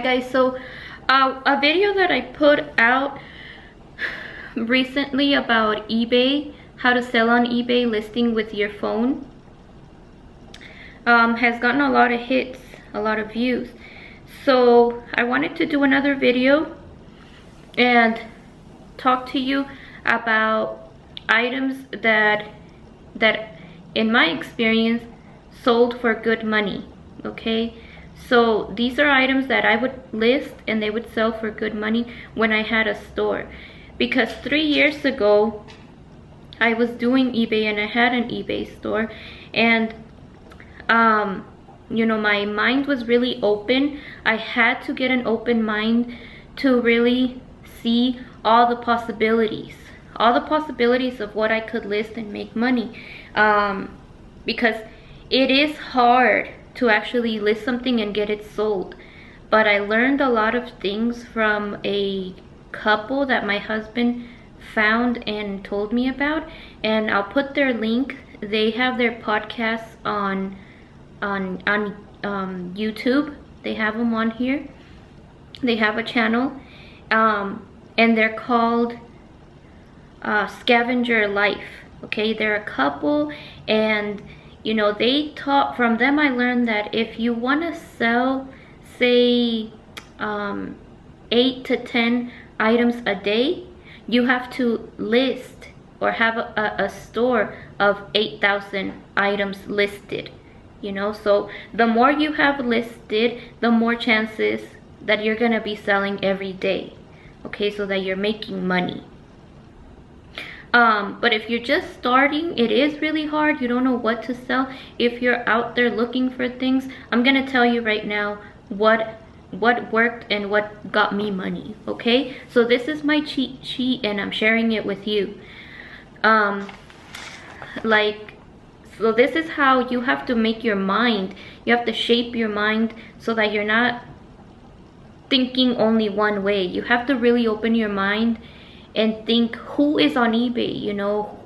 guys, so a video that I put out recently about eBay, how to sell on eBay listing with your phone, has gotten a lot of hits, a lot of views. So I wanted to do another video and talk to you about items that in my experience sold for good money. Okay, so these are items that I would list and they would sell for good money when I had a store. Because 3 years ago I was doing eBay and I had an eBay store, and you know, my mind was really open. I had to get an open mind to really see all the possibilities of what I could list and make money, because it is hard to actually list something and get it sold. But I learned a lot of things from a couple that my husband found and told me about, and I'll put their link. They have their podcasts on YouTube. They have them on here. They have a channel, and they're called Scavenger Life. Okay, they're a couple, and you know, they taught from them. I learned that if you want to sell, say 8 to 10 items a day, you have to list or have a store of 8,000 items listed. You know, so the more you have listed, the more chances that you're gonna be selling every day. Okay, so that you're making money. But if you're just starting, it is really hard. You don't know what to sell. If you're out there looking for things, I'm gonna tell you right now what worked and what got me money. Okay, so this is my cheat sheet and I'm sharing it with you. So this is how you have to make your mind. You have to shape your mind so that you're not thinking only one way. You have to really open your mind and think, who is on eBay? You know,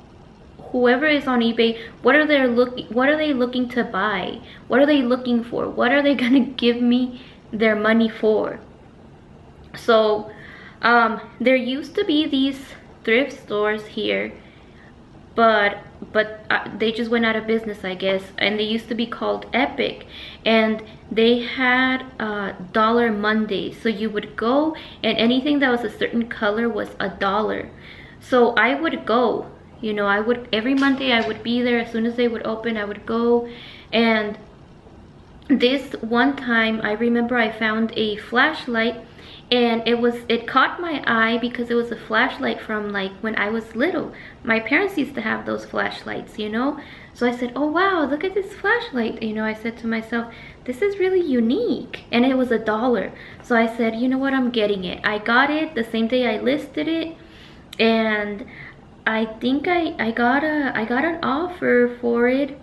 whoever is on eBay, what are they looking to buy? What are they looking for? What are they gonna give me their money for? So there used to be these thrift stores here, but they just went out of business, I guess, and they used to be called Epic, and they had Dollar Mondays. So you would go and anything that was a certain color was $1. So I would go, you know, every Monday I would be there. As soon as they would open, I would go. And this one time I remember I found a flashlight, and it caught my eye because it was a flashlight from like when I was little. My parents used to have those flashlights, you know. So I said, oh wow, look at this flashlight. You know, I said to myself, this is really unique, and it was $1. So I said, you know what, I'm getting it. I got it the same day I listed it, and I think I got an offer for it.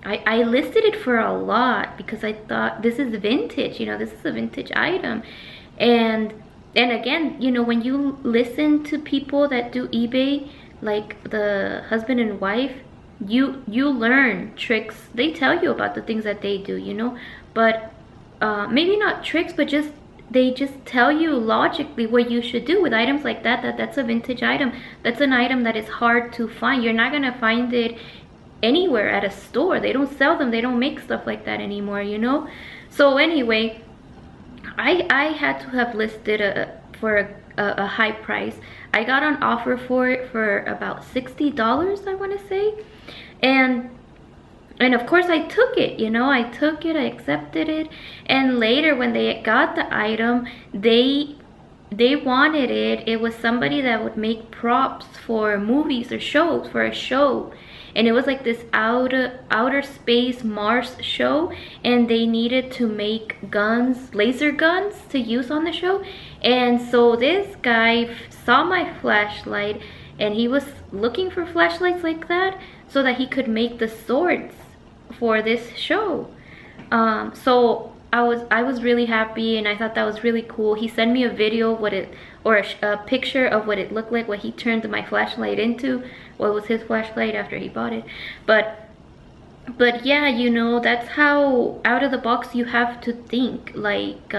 I listed it for a lot because I thought, this is vintage, you know, this is a vintage item. And again, you know, when you listen to people that do eBay, like the husband and wife, you learn tricks. They tell you about the things that they do, you know, but maybe not tricks, but they just tell you logically what you should do with items like that. That's a vintage item. That's an item that is hard to find. You're not gonna find it anywhere at a store. They don't sell them. They don't make stuff like that anymore, you know. So anyway, I had to have listed for a high price. I got an offer for it for about $60, I want to say, and of course I took it, you know. I took it, I accepted it, and later when they got the item, they wanted it. It was somebody that would make props for movies or shows, for a show. And it was like this outer space Mars show, and they needed to make guns, laser guns, to use on the show. And so this guy saw my flashlight, and he was looking for flashlights like that so that he could make the swords for this show. So I was really happy, and I thought that was really cool. He sent me a video of a picture of what it looked like, what he turned my flashlight into. What was his flashlight after he bought it. But But yeah, you know, that's how out of the box you have to think. Like,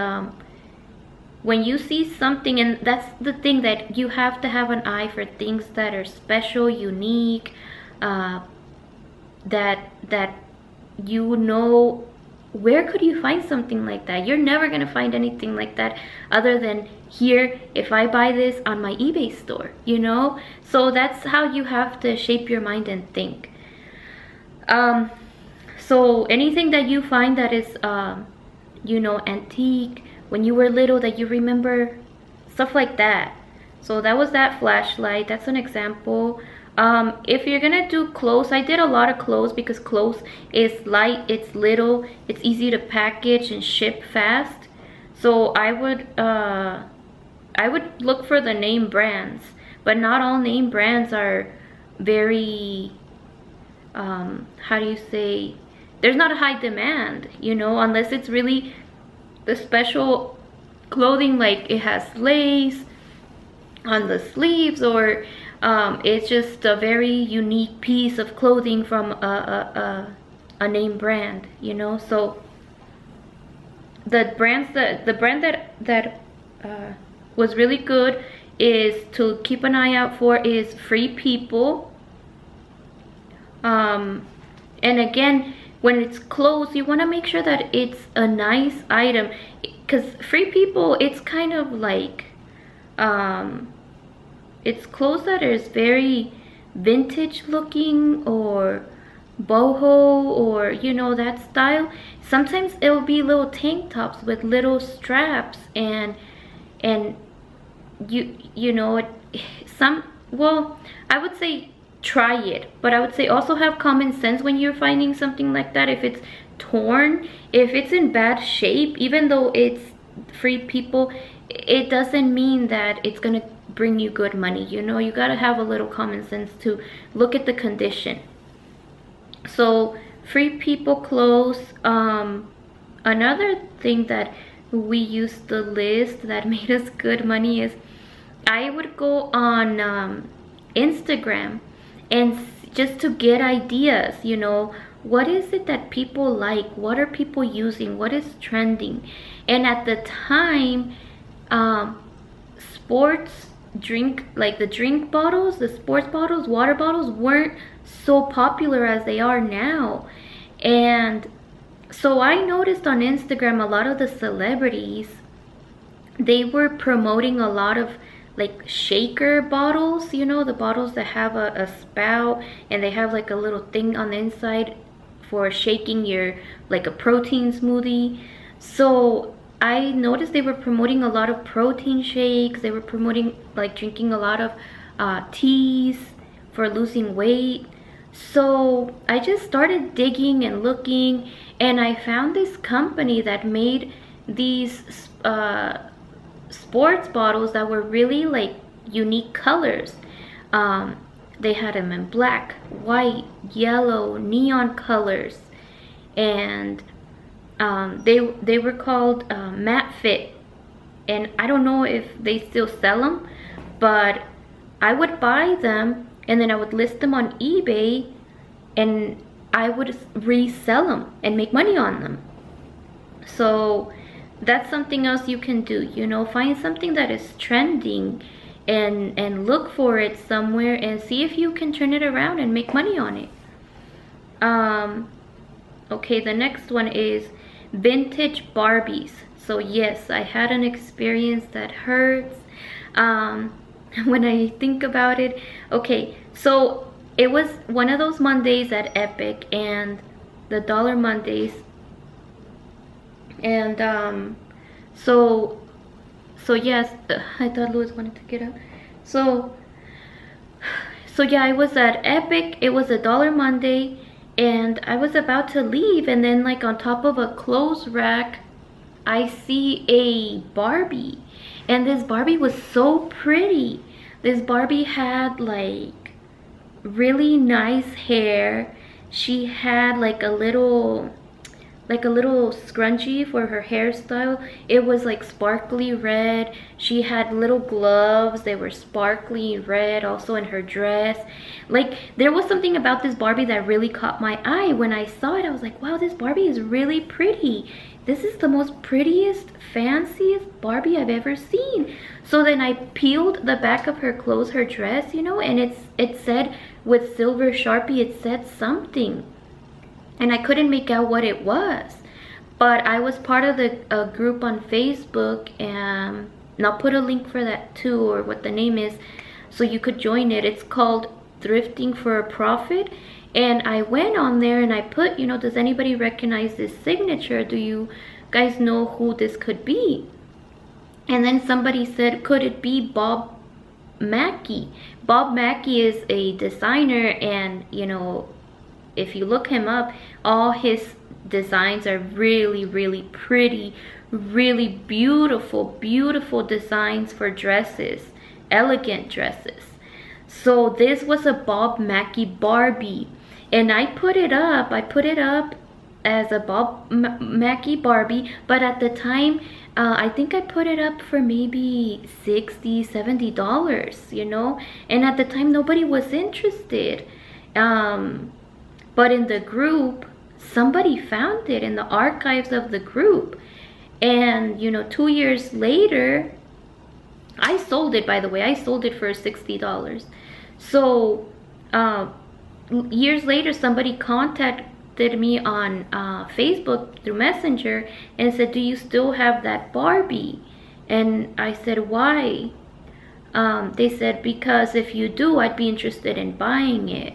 when you see something, and that's the thing, that you have to have an eye for things that are special, unique, uh, that you know, where could you find something like that? You're never gonna find anything like that other than here, if I buy this on my eBay store, you know? So that's how you have to shape your mind and think. So anything that you find that is you know, antique, when you were little, that you remember, stuff like that. So that was that flashlight. That's an example. If you're gonna do clothes, I did a lot of clothes because clothes is light, it's little, it's easy to package and ship fast. So I would look for the name brands, but not all name brands are very how do you say, there's not a high demand, you know, unless it's really the special clothing, like it has lace on the sleeves, or it's just a very unique piece of clothing from a name brand, you know. So the brand that was really good is to keep an eye out for is Free People. And again, when it's clothes, you want to make sure that it's a nice item, because Free People, it's kind of like it's clothes that is very vintage looking, or boho, or you know, that style. Sometimes it will be little tank tops with little straps, and you know, some, well, I would say try it, but I would say also have common sense when you're finding something like that. If it's torn, if it's in bad shape, even though it's Free People, it doesn't mean that it's gonna bring you good money, you know. You gotta have a little common sense to look at the condition. So Free People clothes. Another thing that we used to list that made us good money is, I would go on Instagram, and just to get ideas, you know, what is it that people like, what are people using, what is trending. And at the time, sports drink, like the drink bottles, the sports bottles, water bottles, weren't so popular as they are now. And so I noticed on Instagram, a lot of the celebrities, they were promoting a lot of like shaker bottles, you know, the bottles that have a spout, and they have like a little thing on the inside for shaking your, like a protein smoothie. So I noticed they were promoting a lot of protein shakes. They were promoting like drinking a lot of teas for losing weight. So I just started digging and looking, and I found this company that made these sports bottles that were really like unique colors. They had them in black, white, yellow, neon colors, and they were called Matte Fit. And I don't know if they still sell them, but I would buy them, and then I would list them on eBay, and I would resell them and make money on them. So that's something else you can do, you know. Find something that is trending, and look for it somewhere, and see if you can turn it around and make money on it. Okay, the next one is vintage Barbies. So yes, I had an experience that hurts when I think about it. Okay, so it was one of those Mondays at Epic, and the Dollar Mondays. And so yes, I thought Louis wanted to get up. So yeah, I was at Epic. It was a Dollar Monday, and I was about to leave, and then like on top of a clothes rack, I see a Barbie, and this Barbie was so pretty. This Barbie had like really nice hair. She had like a little like a little scrunchie for her hairstyle. It was like sparkly red. She had little gloves. They were sparkly red also in her dress. Like, there was something about this Barbie that really caught my eye. When I saw it, I was like, wow, this Barbie is really pretty. This is the most prettiest, fanciest Barbie I've ever seen. So then I peeled the back of her clothes, her dress, you know, and it said with silver Sharpie, it said something. And I couldn't make out what it was. But I was part of the group on Facebook, and I'll put a link for that too, or what the name is, so you could join it. It's called Thrifting for a Profit. And I went on there and I put, you know, does anybody recognize this signature? Do you guys know who this could be? And then somebody said, could it be Bob Mackie? Bob Mackie is a designer, and, you know, if you look him up, all his designs are really, really pretty, really beautiful, beautiful designs for dresses, elegant dresses. So this was a Bob Mackie Barbie. And I put it up as a Bob Mackie Barbie, but at the time, I think I put it up for maybe $60, $70, you know? And at the time, nobody was interested. But in the group, somebody found it in the archives of the group. And, you know, 2 years later, I sold it, by the way. I sold it for $60. So, years later, somebody contacted me on Facebook through Messenger and said, do you still have that Barbie? And I said, why? They said, because if you do, I'd be interested in buying it.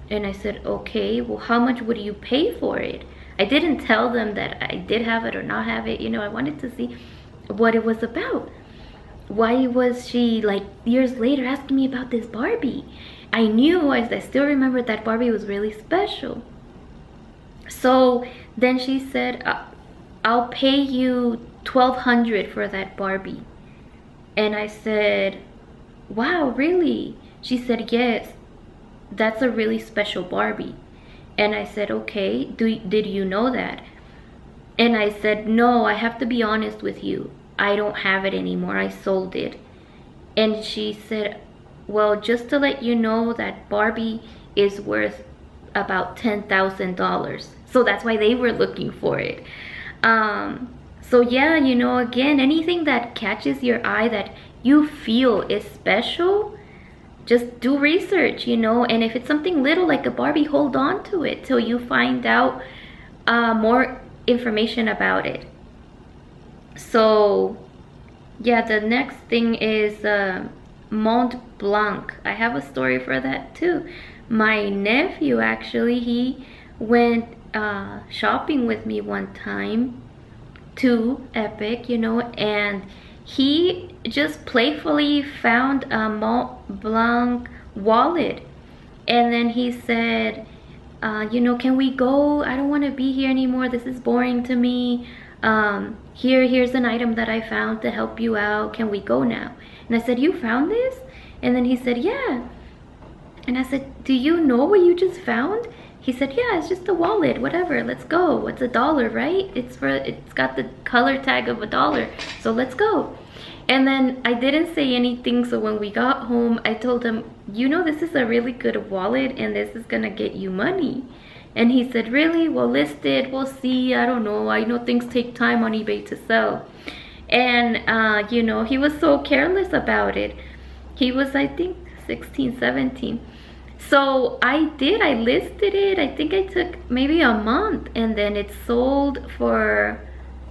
And I said, okay, well, how much would you pay for it? I didn't tell them that I did have it or not have it. You know, I wanted to see what it was about. Why was she, like, years later asking me about this Barbie? I knew, I still remember that Barbie was really special. So then she said, I'll pay you $1,200 for that Barbie. And I said, wow, really? She said, yes, that's a really special Barbie. And I said, okay, did you know that? And I said, no, I have to be honest with you. I don't have it anymore. I sold it. And she said, well, just to let you know, that Barbie is worth about $10,000. So that's why they were looking for it. So yeah, you know, again, anything that catches your eye that you feel is special, just do research, you know. And if it's something little like a Barbie, hold on to it till you find out more information about it. So yeah, the next thing is Mont Blanc. I have a story for that too. My nephew, actually, he went shopping with me one time to Epic, you know, and he just playfully found a Mont Blanc wallet. And then he said, you know, can we go? I don't want to be here anymore. This is boring to me. Here's an item that I found to help you out. Can we go now? And I said, you found this? And then he said, yeah. And I said, do you know what you just found? He said, yeah, it's just a wallet, whatever, let's go. It's $1, right? It's got the color tag of $1, so let's go. And then I didn't say anything, so when we got home, I told him, you know, this is a really good wallet and this is gonna get you money. And he said, really? Well, list it, we'll see, I don't know. I know things take time on eBay to sell. And, you know, he was so careless about it. He was, I think, 16, 17. So I listed it. I think I took maybe a month, and then it sold for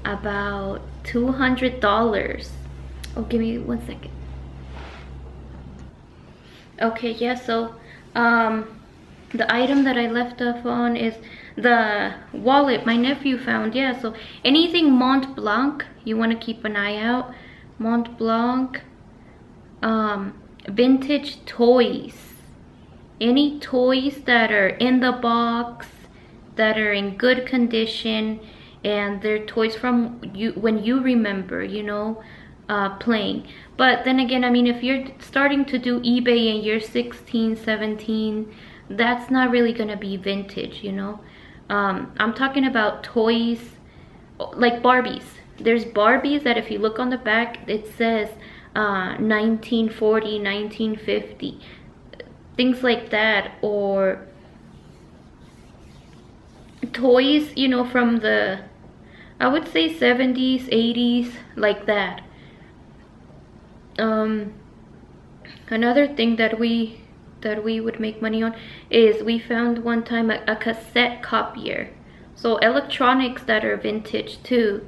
about $200. Oh, give me 1 second. Okay, yeah, so the item that I left off on is the wallet my nephew found. Yeah, so anything Mont Blanc, you want to keep an eye out. Mont Blanc, vintage toys. Any toys that are in the box, that are in good condition, and they're toys from you when you remember, you know, playing. But then again, I mean, if you're starting to do eBay and you're 16, 17, that's not really gonna be vintage, you know. I'm talking about toys like Barbies. There's Barbies that if you look on the back, it says 1940, 1950, things like that. Or toys, you know, from the, I would say 70s, 80s, like that. Another thing that we would make money on is we found one time a cassette copier. So electronics that are vintage too.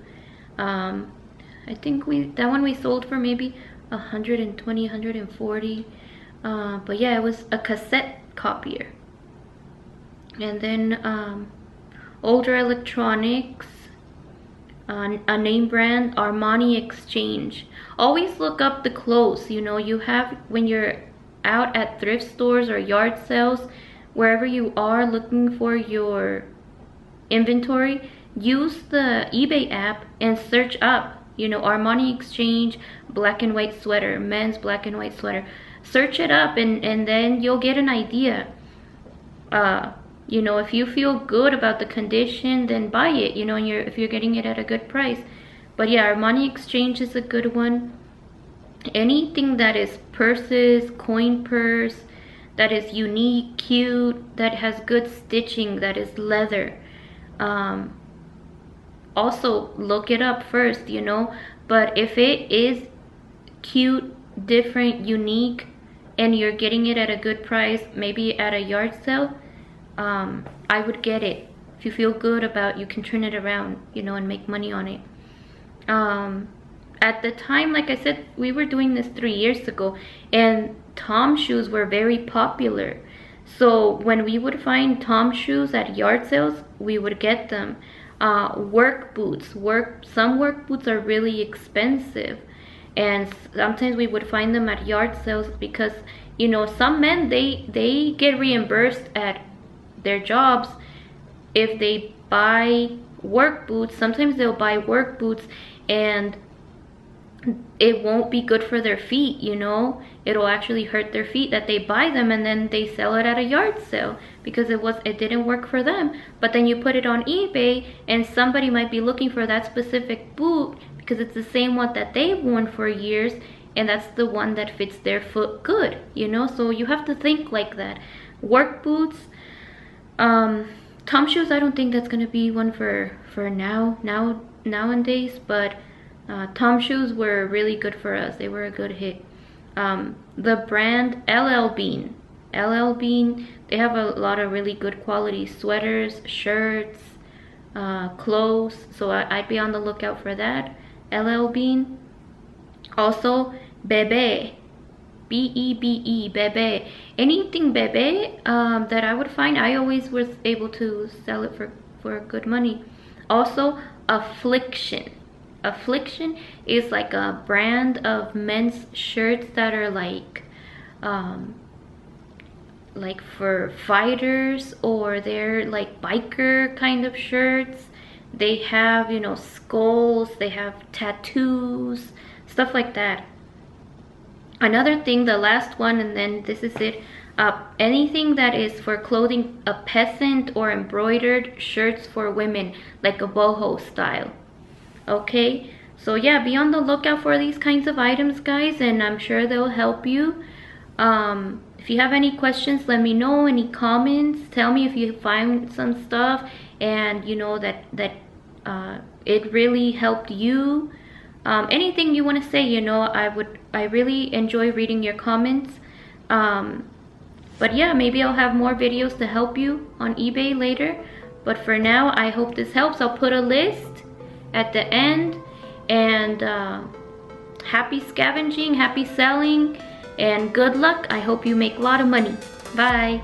I think that one we sold for maybe 120, 140. But yeah, it was a cassette copier. And then older electronics, a name brand, Armani Exchange. Always look up the clothes, you know, you have, when you're out at thrift stores or yard sales, wherever you are looking for your inventory, use the eBay app and search up, you know, Armani Exchange black and white sweater, men's black and white sweater. Search it up and then you'll get an idea. You know, if you feel good about the condition, then buy it, you know, and if you're getting it at a good price. But yeah, Armani Exchange is a good one. Anything that is purses, coin purse, that is unique, cute, that has good stitching, that is leather. Also look it up first, you know, but if it is cute, different, unique, and you're getting it at a good price, maybe at a yard sale, I would get it. If you feel good about, you can turn it around, you know, and make money on it. At the time, like I said, we were doing this 3 years ago, and Tom shoes were very popular. So when we would find Tom shoes at yard sales, we would get them. Work boots, some work boots are really expensive, and sometimes we would find them at yard sales because, you know, some men, they get reimbursed at their jobs if they buy work boots. Sometimes they'll buy work boots and it won't be good for their feet, you know, it'll actually hurt their feet that they buy them, and then they sell it at a yard sale because it didn't work for them. But then you put it on eBay and somebody might be looking for that specific boot because it's the same one that they've worn for years, and that's the one that fits their foot good, you know. So you have to think like that. Work boots, Tom shoes, I don't think that's gonna be one for nowadays, but Tom shoes were really good for us. They were a good hit. The brand LL Bean, they have a lot of really good quality sweaters, shirts, clothes, so I'd be on the lookout for that. LL Bean. Also Bebe, Bebe, Bebe. Anything Bebe that I would find, I always was able to sell it for good money. Also Affliction. Affliction is like a brand of men's shirts that are like for fighters, or they're like biker kind of shirts. They have, you know, skulls, they have tattoos, stuff like that. Another thing, the last one, and then this is it, anything that is for clothing, a peasant or embroidered shirts for women, like a boho style. Okay, so yeah, be on the lookout for these kinds of items, guys, and I'm sure they'll help you. If you have any questions, let me know. Any comments, tell me if you find some stuff and you know that it really helped you. Anything you want to say, you know, I really enjoy reading your comments. But yeah, maybe I'll have more videos to help you on eBay later, but for now, I hope this helps. I'll put a list at the end, and happy scavenging, happy selling, and good luck. I hope you make a lot of money. Bye.